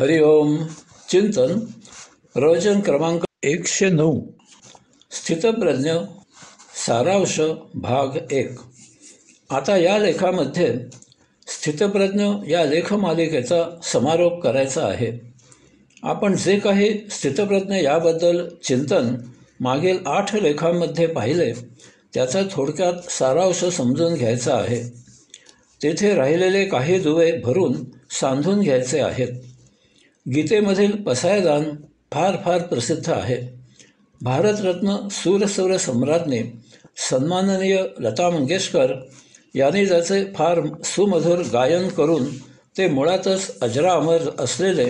हरि ओम. चिंतन प्रवचन क्रमांक 109 स्थितप्रज्ञ सारांश भाग 1. आता या लेखामध्ये स्थितप्रज्ञ या लेखमालिकेचा समारोप करायचा आहे. आपण जे काही स्थितप्रज्ञ याबद्दल चिंतन मागील 8 लेखांमध्ये पाहिले त्याचा थोडक्यात सारांश समजून घ्यायचा आहे. तेथे राहिलेले काही दुवे भरून सांधून घ्यायचे आहेत. गीतेमधील पसायदान फार फार प्रसिद्ध आहे. भारतरत्न सूरसौर सम्राज्ञी सन्माननीय लता मंगेशकर यांनी त्याचे फार सुमधुर गायन करून ते मुळातच अजरामर असलेले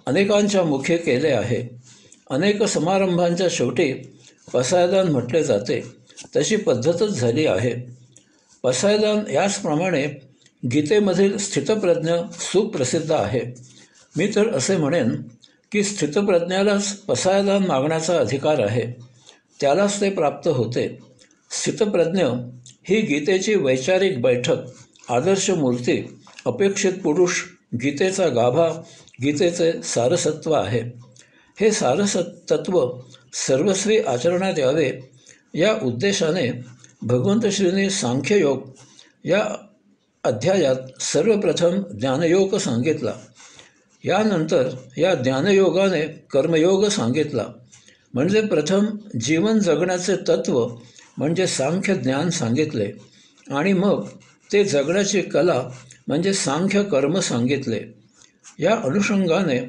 अनेकांच्या मुखे केले आहे. अनेक समारंभांच्या शेवटी पसायदान म्हटले जाते, तशी पद्धतच झाली आहे. पसायदान याचप्रमाणे गीतेमधील स्थितप्रज्ञ सुप्रसिद्ध आहे. मी तर असे म्हणेन की स्थितप्रज्ञालाच पसायदान मागण्याचा अधिकार आहे, त्यालाच ते प्राप्त होते. स्थितप्रज्ञ ही गीतेची वैचारिक बैठक, आदर्श मूर्ती, अपेक्षित पुरुष, गीतेचा गाभा, गीतेचे सारसत्व आहे. हे सारसत्व सर्वस्वी आचरणात यावे या उद्देशाने भगवंत श्रींनी सांख्ययोग या अध्यायात सर्वप्रथम ज्ञानयोग सांगितला. यानंतर या ज्ञानयोगाने कर्मयोग सांगितला. म्हणजे प्रथम जीवन जगण्याचे तत्त्व म्हणजे सांख्य ज्ञान सांगितले आणि मग ते जगण्याची कला म्हणजे सांख्य कर्म सांगितले. या अनुषंगाने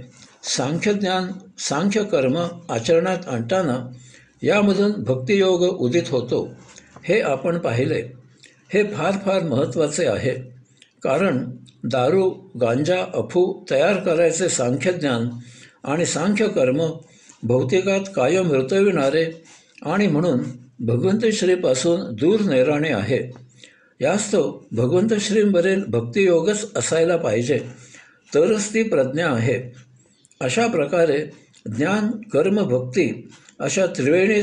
सांख्यज्ञान सांख्य कर्म आचरणात आणताना यामधून भक्तियोग उदित होतो, हे आपण पाहिले. हे फार फार महत्त्वाचे आहे, कारण दारू, गांजा, अफू तयार करायचे सांख्यज्ञान आणि सांख्यकर्म भौतिकात कायम वर्तविणारे आणि म्हणून भगवंत श्रीपासून दूर नेराणे आहे. यास्तव भगवंत श्रींवरील भक्तियोगच असायला पाहिजे, तरच ती प्रज्ञा आहे. अशा प्रकारे ज्ञान, कर्म, भक्ती अशा त्रिवेणी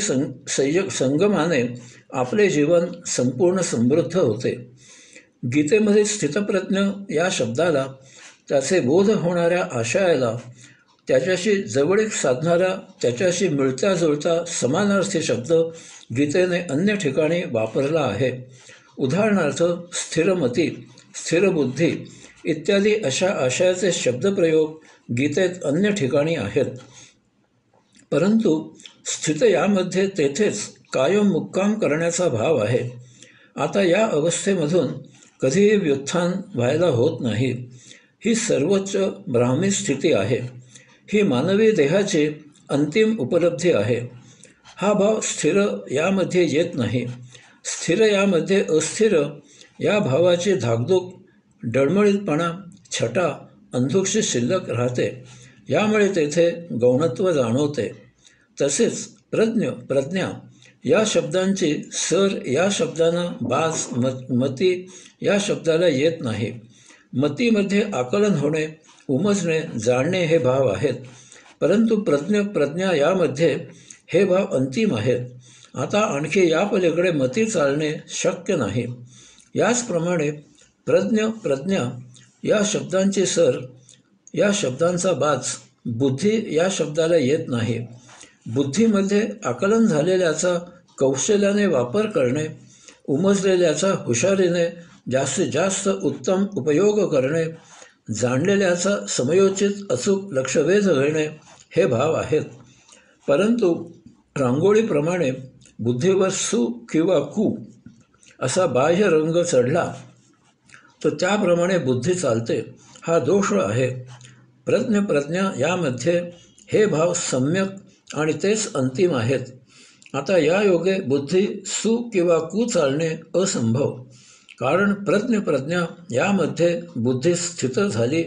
संगमाने आपले जीवन संपूर्ण समृद्ध होते. गीतेमध्ये स्थितप्रज्ञ या शब्दाला, त्याचे बोध होणाऱ्या आशयाला, त्याच्याशी जवळीक साधणारा, त्याच्याशी मिळता जुळता समानार्थी शब्द गीतेने अन्य ठिकाणी वापरला आहे. उदाहरणार्थ स्थिरमती, स्थिरबुद्धी इत्यादी अशा आशयाचे शब्दप्रयोग गीतेत अन्य ठिकाणी आहेत. परंतु स्थित यामध्ये तेथेच कायम मुक्काम करण्याचा भाव आहे. आता या अवस्थेमधून कधीही व्युत्थान व्हायला होत नाही. ही सर्वोच्च ब्राह्मी स्थिती आहे. ही मानवी देहाची अंतिम उपलब्धी आहे. हा भाव स्थिर यामध्ये येत नाही. स्थिर यामध्ये अस्थिर या भावाची धाकधूक, डळमळीतपणा, छटा, अंधुकशी शिल्लक राहते. यामुळे तेथे गौणत्व जाणवते. तसेच प्रज्ञा या शब्दांची सर या शब्दांना बाज, मती या शब्दाला येत नाही. मतीमध्ये आकलन होणे, उमजणे, जाणणे हे भाव आहेत. परंतु प्रज्ञा यामध्ये हे भाव अंतिम आहेत. आता आणखी या पलीकडे मती चालणे शक्य नाही. याचप्रमाणे प्रज्ञा या शब्दांची सर या शब्दांचा बाज, बुद्धी या शब्दाला येत नाही. बुद्धीमध्ये आकलन झालेल्याचा कौशल्याने वापर करणे, उमजलेल्याचा हुशारीने जास्तीत जास्त उत्तम उपयोग करणे, जाणलेल्याचा समयोचित अचूक लक्षवेध घेणे हे भाव आहेत. परंतु रांगोळीप्रमाणे बुद्धीवर सु किंवा कु असा बाह्य रंग चढला तर त्याप्रमाणे बुद्धी चालते, हा दोष आहे. प्रज्ञा यामध्ये हे भाव सम्यक आणि तेच अंतिम आहेत. आता या योगे बुद्धी सु किंवा कु चालणे असंभव, कारण प्रज्ञा यामध्ये बुद्धी स्थित झाली,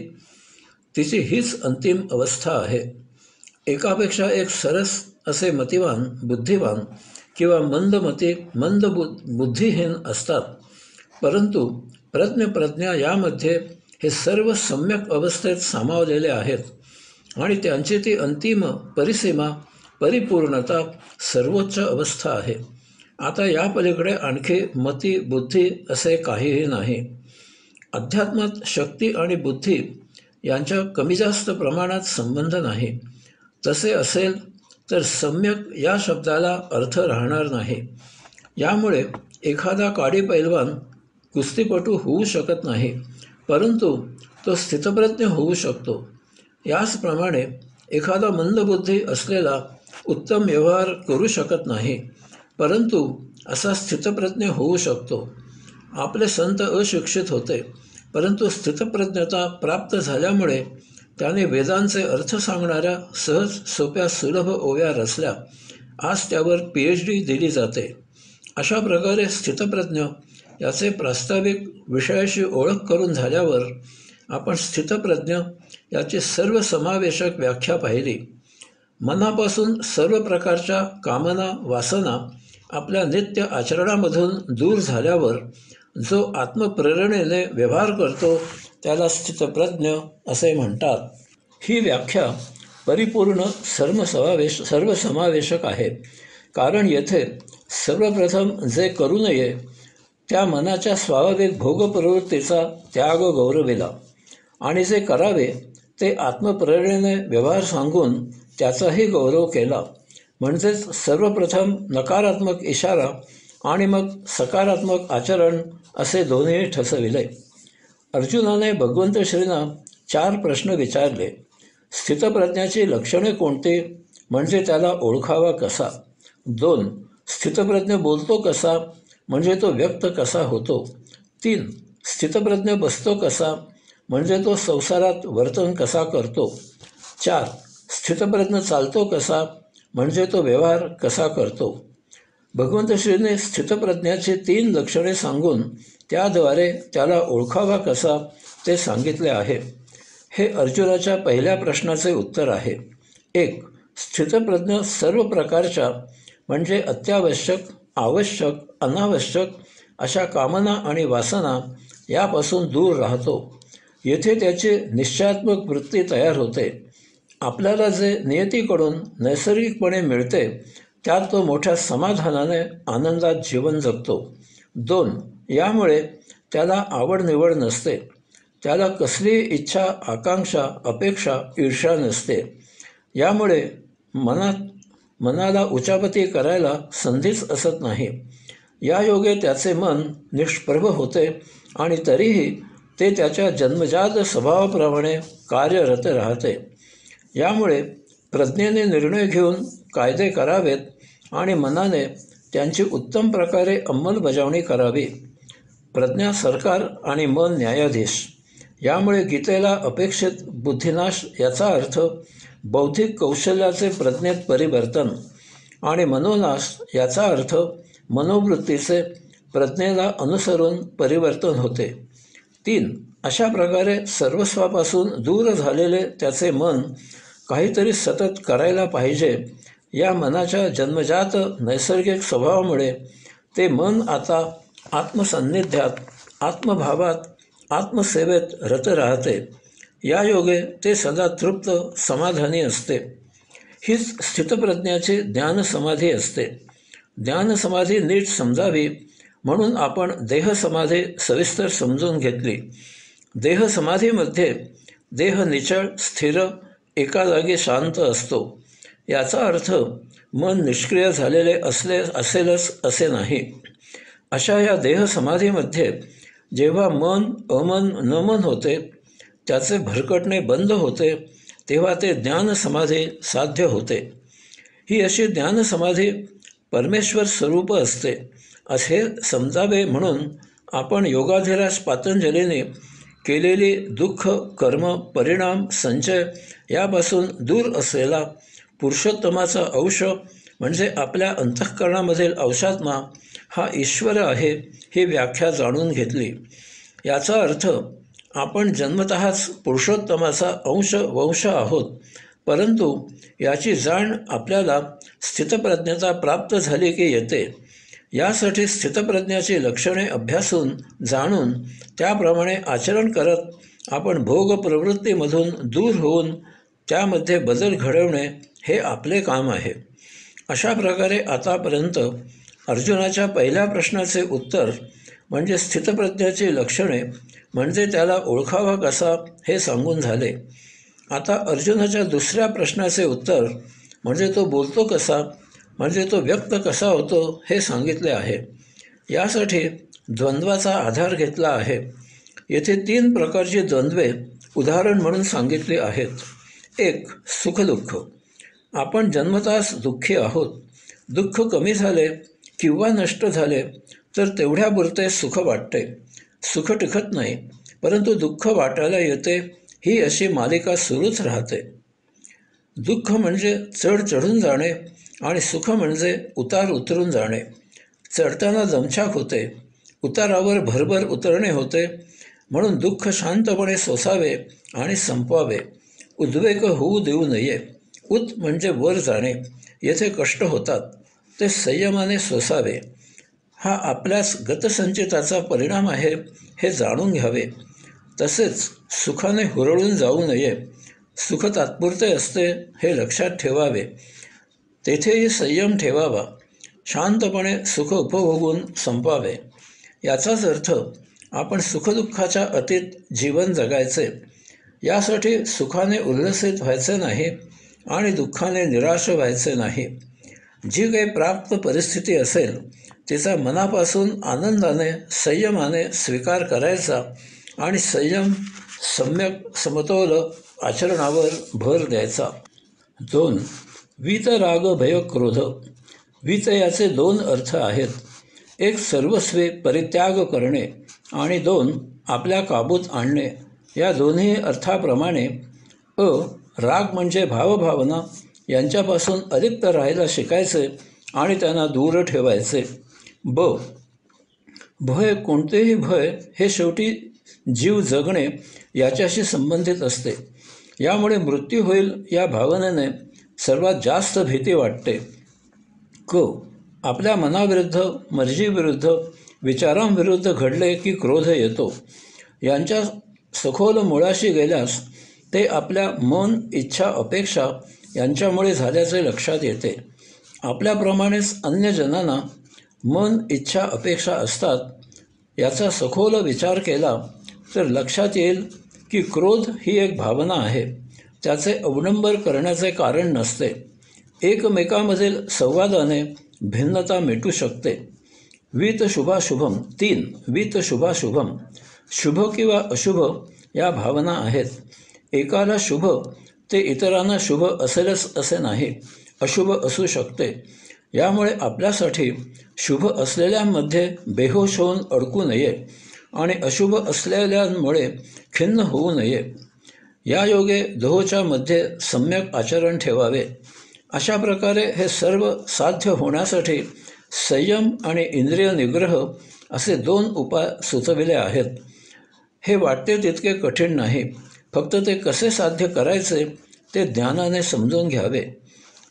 तिची हीच अंतिम अवस्था आहे. एकापेक्षा एक सरस असे मतिवान, बुद्धिवान किंवा मंदमती, बुद्धिहीन असतात. परंतु प्रज्ञा यामध्ये हे सर्व सम्यक अवस्थेत सामावलेले आहेत आणि त्यांची ती अंतिम परिसीमा, परिपूर्णता, सर्वोच्च अवस्था आहे. आता या पलीकडे आणखी मती, बुद्धी असे काहीही नाही. अध्यात्मात शक्ती आणि बुद्धी यांच्या कमी जास्त प्रमाणात संबंध नाही. तसे असेल तर सम्यक या शब्दाला अर्थ राहणार नाही. यामुळे एखादा काडी पैलवान कुस्तीपटू होऊ शकत नाही, परंतु तो स्थितप्रज्ञ होऊ शकतो. याचप्रमाणे एखादा मंदबुद्धी असलेला उत्तम व्यवहार करू शकत नाही, परंतु असा स्थितप्रज्ञ होऊ शकतो. आपले संत अशिक्षित होते, परंतु स्थितप्रज्ञता प्राप्त झाल्यामुळे त्याने वेदांचे अर्थ सांगणाऱ्या सहज सोप्या सुलभ ओव्या रचल्या. आज त्यावर PhD दिली जाते. अशा प्रकारे स्थितप्रज्ञ याचे प्रास्ताविक विषयाशी ओळख करून झाल्यावर आपण स्थितप्रज्ञ याची सर्वसमावेशक व्याख्या पाहिली. मनापासून सर्व प्रकारच्या कामना वासना आपल्या नित्य आचरणामधून दूर झाल्यावर जो आत्मप्रेरणेने व्यवहार करतो त्याला स्थितप्रज्ञ असे म्हणतात. ही व्याख्या परिपूर्ण सर्वसमावेशक आहे, कारण येथे सर्वप्रथम जे करू नये त्या मनाच्या स्वाभाविक भोगप्रवृत्तीचा त्याग गौरविला आणि जे करावे ते आत्मप्रेरणेने व्यवहार सांगून त्याचाही गौरव केला. म्हणजेच सर्वप्रथम नकारात्मक इशारा आणि मग सकारात्मक आचरण असे दोन्ही ठसविले. अर्जुनाने भगवंत श्रींना 4 प्रश्न विचारले. स्थितप्रज्ञाची लक्षणे कोणती, म्हणजे त्याला ओळखावा कसा? 2. स्थितप्रज्ञ बोलतो कसा, म्हणजे तो व्यक्त कसा होतो? 3. स्थितप्रज्ञ बसतो कसा, म्हणजे तो संसारात वर्तन कसा करतो? 4. स्थितप्रज्ञ चालतो कसा, म्हणजे तो व्यवहार कसा करतो? भगवंत श्रीने स्थितप्रज्ञाची 3 लक्षणे सांगून त्याद्वारे त्याला ओळखावा कसा ते सांगितले आहे. हे अर्जुनाच्या पहिल्या प्रश्नाचे उत्तर आहे. 1. स्थितप्रज्ञ सर्व प्रकारच्या म्हणजे अत्यावश्यक, आवश्यक, अनावश्यक अशा कामना आणि वासना यापासून दूर राहतो. येथे त्याची निश्चयात्मक वृत्ती तयार होते. आपल्याला जे नियतीकडून नैसर्गिकपणे मिळते त्यात तो मोठ्या समाधानाने आनंदात जीवन जगतो. 2. यामुळे त्याला आवडनिवड नसते. त्याला कसलीही इच्छा, आकांक्षा, अपेक्षा, ईर्ष्या नसते. यामुळे मनाला उचापती करायला संधीच असत नाही. यायोगे त्याचे मन निष्प्रभ होते आणि तरीही ते त्याच्या जन्मजात स्वभावाप्रमाणे कार्यरत राहते. यामुळे प्रज्ञेने निर्णय घेऊन कायदे करावेत आणि मनाने त्यांची उत्तम प्रकारे अंमलबजावणी करावी. प्रज्ञा सरकार आणि मन न्यायाधीश. यामुळे गीतेला अपेक्षित बुद्धिनाश याचा अर्थ बौद्धिक कौशल्याचे प्रज्ञेत परिवर्तन आणि मनोनाश याचा अर्थ मनोवृत्तीचे प्रज्ञेला अनुसरून परिवर्तन होते. 3. अशा प्रकारे सर्वस्वापासून दूर झालेले त्याचे मन काहीतरी सतत करायला पाहिजे या मनाच्या जन्मजात नैसर्गिक स्वभावामुळे ते मन आता आत्मसान्निध्यात, आत्मभावात, आत्मसेवेत रत राहते. यायोगे ते सदा तृप्त, समाधानी असते. हीच स्थितप्रज्ञाची ज्ञानसमाधी असते. ज्ञानसमाधी नीट समजावी म्हणून आपण देहसमाधी सविस्तर समजून घेतली. देहसमाधीमध्ये देह निचळ, स्थिर, एका जागी शांत असतो. याचा अर्थ मन निष्क्रिय झालेले असेलच असे नाही. अशा या देहसमाधीमध्ये जेव्हा मन अमन नमन होते, त्याचे भरकटणे बंद होते, तेव्हा ते ज्ञानसमाधी साध्य होते. ही अशी ज्ञानसमाधी परमेश्वर स्वरूप असते असे समजावे म्हणून आपण योगाधिराज पातंजलीने केलेली दुःख, कर्म, परिणाम, संचय यापासून दूर असलेला पुरुषोत्तमाचा अंश म्हणजे आपल्या अंतःकरणामधील अंशात्मा हा ईश्वर आहे ही व्याख्या जाणून घेतली. याचा अर्थ आपण जन्मतःच पुरुषोत्तमाचा अंश वंश आहोत, परंतु याची जाण आपल्याला स्थितप्रज्ञता प्राप्त झाली की येते. यासाठी स्थितप्रज्ञाची लक्षणे अभ्यासून जाणून त्याप्रमाणे आचरण करत आपण भोगप्रवृत्तीमधून दूर होऊन त्यामध्ये बदल घडवणे हे आपले काम आहे. अशा प्रकारे आतापर्यंत अर्जुनाच्या पहिल्या प्रश्नाचे उत्तर म्हणजे स्थितप्रज्ञाची लक्षणे म्हणजे त्याला ओळखावा कसा हे सांगून झाले. आता अर्जुनाच्या दुसऱ्या प्रश्नाचे उत्तर म्हणजे तो बोलतो कसा, म्हणजे तो व्यक्त कसा होतो हे सांगितले आहे. यासाठी द्वंद्वाचा आधार घेतला आहे. येथे 3 प्रकारची द्वंद्वे उदाहरण म्हणून सांगितली आहेत. 1. सुखदुःख. आपण जन्मताच दुःखी आहोत. दुःख कमी झाले किंवा नष्ट झाले तर तेवढ्यापुरते सुख वाटते. सुख टिकत नाही, परंतु दुःख वाटायला येते. ही अशी मालिका सुरूच राहते. दुःख म्हणजे चढ चढून जाणे आणि सुख म्हणजे उतार उतरून जाणे. चढताना दमछाक होते, उतारावर भरभर उतरणे होते. म्हणून दुःख शांतपणे सोसावे आणि संपवावे. उद्वेग होऊ देऊ नये. उत म्हणजे वर जाणे. येथे कष्ट होतात, ते संयमाने सोसावे. हा आपल्यास गतसंचिताचा परिणाम आहे हे जाणून घ्यावे. तसेच सुखाने हुरळून जाऊ नये. सुख तात्पुरते असते हे लक्षात ठेवावे. तेथेही संयम ठेवावा. शांतपणे सुख उपभोगून संपावे. याचाच अर्थ आपण सुखदुःखाच्या अतीत जीवन जगायचे. यासाठी सुखाने उल्लसित व्हायचे नाही आणि दुःखाने निराश व्हायचे नाही. जी काही प्राप्त परिस्थिती असेल तिचा मनापासून आनंदाने संयमाने स्वीकार करायचा आणि संयम, सम्यक समतोल आचरणावर भर द्यायचा. 2. वीत राग भय क्रोध. वीत याचे 2 अर्थ आहेत. 1. सर्वस्वी परित्याग करणे आणि 2. आपल्या काबूत आणणे. या दोन्ही अर्थाप्रमाणे राग म्हणजे भावभावना यांच्यापासून अलिप्त राहायला शिकायचे आणि त्यांना दूर ठेवायचे. भय, कोणतेही भय हे शेवटी जीव जगणे याच्याशी संबंधित असते. यामुळे मृत्यू होईल या भावनेने सर्वात जास्त भीती वाटते. आपल्या मनाविरुद्ध, मर्जीविरुद्ध, विचारांविरुद्ध घडले की क्रोध येतो. यांच्या सखोल मुळाशी गेल्यास ते आपल्या मन, इच्छा, अपेक्षा यांच्यामुळे झाल्याचे लक्षात येते. आपल्याप्रमाणेच अन्य जनांना मन, इच्छा, अपेक्षा असतात. याचा सखोल विचार केला तर लक्षात येईल की क्रोध ही एक भावना आहे. त्याचे अवलंबन करण्याचे कारण नसते. एकमेकांमधील संवादाने भिन्नता मिटू शकते. वीत शुभाशुभम. 3. वीत शुभाशुभम. शुभ किंवा अशुभ या भावना आहेत. एकाला शुभ ते इतरांना शुभ असेलच असे नाही, अशुभ असू शकते. यामुळे आपल्यासाठी शुभ असलेल्यांमध्ये बेहोश होऊन अडकू नये आणि अशुभ असलेल्यांमुळे खिन्न होऊ नये. या योगे दोहोच्या मध्ये सम्यक आचरण ठेवावे. अशा प्रकारे हे सर्व साध्य होण्यासाठी संयम आणि इंद्रिय निग्रह असे 2 उपाय सुचविले आहेत. हे वाटते तितके कठीण नाही. फक्त ते कसे साध्य करायचे ते ज्ञानाने समजून घ्यावे.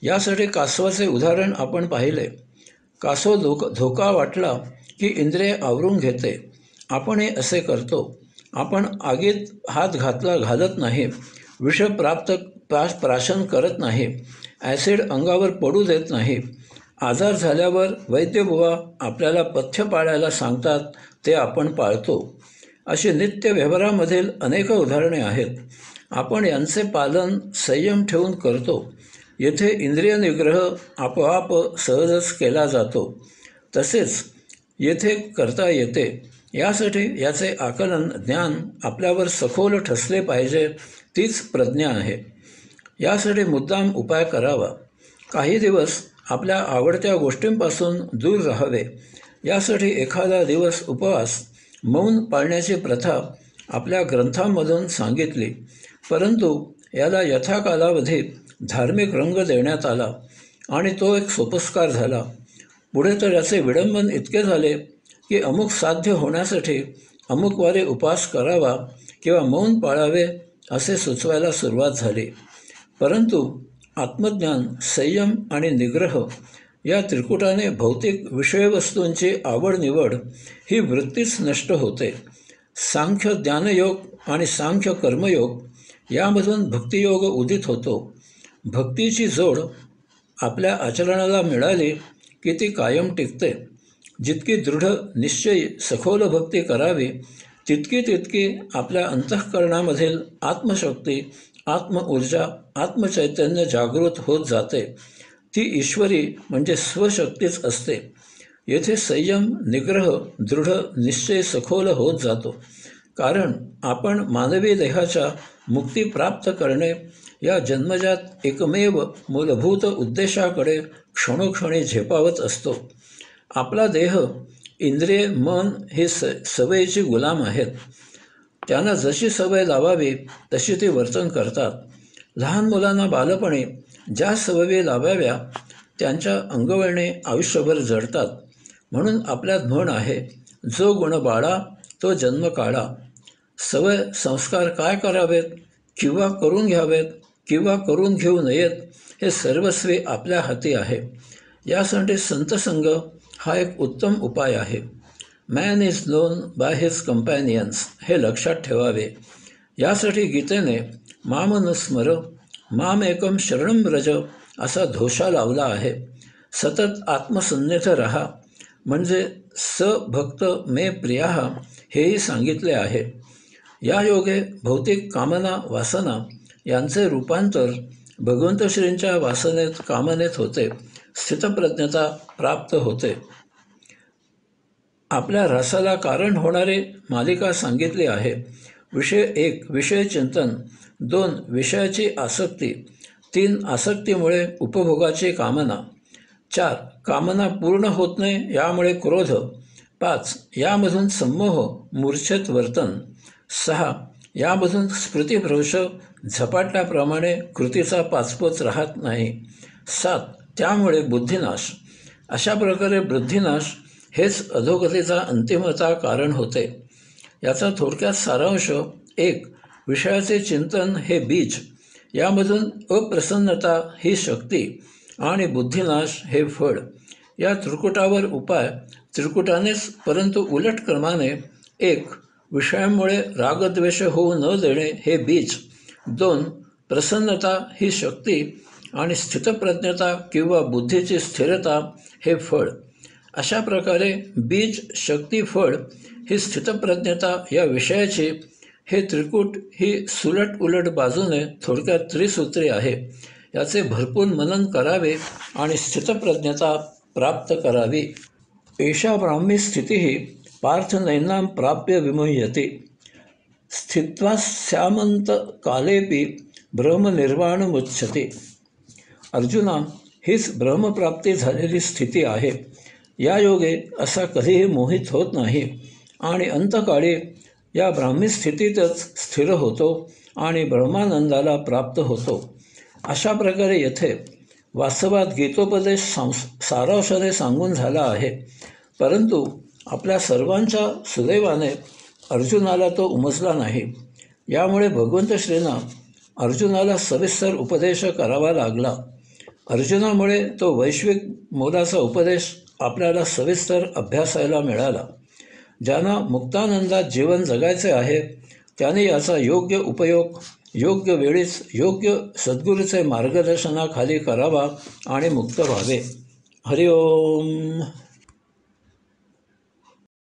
यासाठी कासवाचे उदाहरण आपण पाहिले. कासव धोका वाटला की इंद्रिय आवरून घेते. आपणही असे करतो. आपण आगीत हात घालत नाही, विष प्राशन करत नाही, ॲसिड अंगावर पडू देत नाही. आजार झाल्यावर वैद्यबुवा आपल्याला पथ्य पाळायला सांगतात, ते आपण पाळतो. अशी नित्य व्यवहारामधील अनेक उदाहरणे आहेत. आपण यांचे पालन संयम ठेवून करतो. येथे इंद्रिय निग्रह आपोआप सहजच केला जातो. तसेच येथे करता येते. यासाठी याचे आकलन, ज्ञान आपल्यावर सखोल ठसले पाहिजे. तीच प्रज्ञा आहे. यासाठी मुद्दाम उपाय करावा. काही दिवस आपल्या आवडत्या गोष्टींपासून दूर राहावे. यासाठी एखादा दिवस उपवास, मौन पाळण्याची प्रथा आपल्या ग्रंथांमधून सांगितली. परंतु याला यथाकालावधी धार्मिक रंग देण्यात आला आणि तो एक सोपस्कार झाला. पुढे तर याचे विडंबन इतके झाले की अमुक साध्य होण्यासाठी अमुक वारे उपवास करावा किंवा मौन पाळावे असे सुचवायला सुरुवात झाली. परंतु आत्मज्ञान, संयम आणि निग्रह या त्रिकुटाने भौतिक विषयवस्तूंची आवड निवड ही वृत्तीच नष्ट होते. सांख्य ज्ञानयोग आणि सांख्य कर्मयोग यामधून भक्तियोग उदित होतो. भक्तीची जोड आपल्या आचरणाला मिळाली की ती कायम टिकते. जितकी दृढ निश्चयी सखोल भक्ती करावी तितकी तितकी आपल्या अंतःकरणामधील आत्मशक्ती, आत्मऊर्जा, आत्मचैतन्य जागृत होत जाते. ती ईश्वरी म्हणजे स्वशक्तीच असते. येथे संयम, निग्रह, दृढ निश्चय सखोल होत जातो. कारण आपण मानवी देहाच्या मुक्ती प्राप्त करणे या जन्मजात एकमेव मूलभूत उद्देशाकडे क्षणोक्षणी झेपावत असतो. आपला देह, इंद्रिय, मन हे सवयीची गुलाम आहेत. त्यांना जशी सवय लावावी तशी ते वर्तन करतात. लहान मुलांना बालपणी ज्या सवयी लावाव्या त्यांच्या अंगवळणी आयुष्यभर जडतात. म्हणून आपल्यात म्हण आहे, जो गुण बाळा तो जन्म काढा. सवय संस्कार काय करावेत किंवा करून घ्यावेत किंवा करून घेऊ नयेत हे सर्वस्वी आपल्या हाती आहे. यासाठी संतसंग हा एक उत्तम उपाय आहे. Man is known by his companions हे लक्षात ठेवावे. यासाठी गीतेने मामनुस्मर मामेकम शरणं व्रज असा धोषा लावला आहे. सतत आत्मसन्निध रहा म्हणजे स भक्त मे प्रियाः हेही सांगितले आहे. या योगे भौतिक कामना वासना यांचे रूपांतर भगवंत श्रींच्या वासनेत कामनेत होते. स्थितप्रज्ञता प्राप्त होते. आपल्या रसाला कारण होणारी मालिका सांगितली आहे. विषय 1 विषय चिंतन, 2 विषयाची आसक्ती, 3 आसक्तीमुळे उपभोगाची कामना, 4 कामना पूर्ण होत नाही यामुळे क्रोध, 5 यामधून संमोह मूर्छित वर्तन, 6 यामधून स्मृतिभ्रंश झपाटल्याप्रमाणे कृतीचा पाचपोच राहत नाही, 7 त्यामुळे बुद्धिनाश. अशा प्रकारे बुद्धिनाश हेच अधोगतीचा अंतिमता कारण होते. याचा थोडक्यात सारांश 1 विषयाचे चिंतन हे बीज, यामधून अप्रसन्नता ही शक्ती आणि बुद्धिनाश हे फळ. या त्रिकुटावर उपाय त्रिकुटानेच परंतु उलट क्रमाने 1 विषयांमुळे रागद्वेष होऊ न देणे हे बीज, 2 प्रसन्नता ही शक्ती आणि स्थितप्रज्ञता किंवा बुद्धीची स्थिरता हे फळ. अशा प्रकारे बीज, शक्ती, फळ ही स्थितप्रज्ञता या विषयाची हे त्रिकूट ही सुलट उलट बाजूने थोडक्यात त्रिसूत्री आहे. याचे भरपूर मनन करावे आणि स्थितप्रज्ञता प्राप्त करावी. एषा ब्राह्मी स्थितिः पार्थ नैनां प्राप्य विमुह्यते स्थित्वा स्यामन्तकालेऽपि ब्रह्मनिर्वाणमुच्यते. अर्जुना, हीच ब्रह्मप्राप्ती झालेली स्थिती आहे. या योगे असा कधीही मोहित होत नाही आणि अंतकाळी या ब्राह्मी स्थितीतच स्थिर होतो आणि ब्रह्मानंदाला प्राप्त होतो. अशा प्रकारे येथे वास्तवात गीतोपदेश सारांशाने सांगून झाला आहे. परंतु आपल्या सर्वांच्या सुदैवाने अर्जुनाला तो उमजला नाही. यामुळे भगवंत श्रींना अर्जुनाला सविस्तर उपदेश करावा लागला. अर्जुनामुळे तो वैश्विक मोलाचा उपदेश आपल्याला सविस्तर अभ्यासायला मिळाला. ज्यांना मुक्तानंदात जीवन जगायचे आहे त्याने याचा योग्य उपयोग योग्य वेळीच योग्य सद्गुरूचे मार्गदर्शनाखाली करावा आणि मुक्त व्हावे. हरिओम.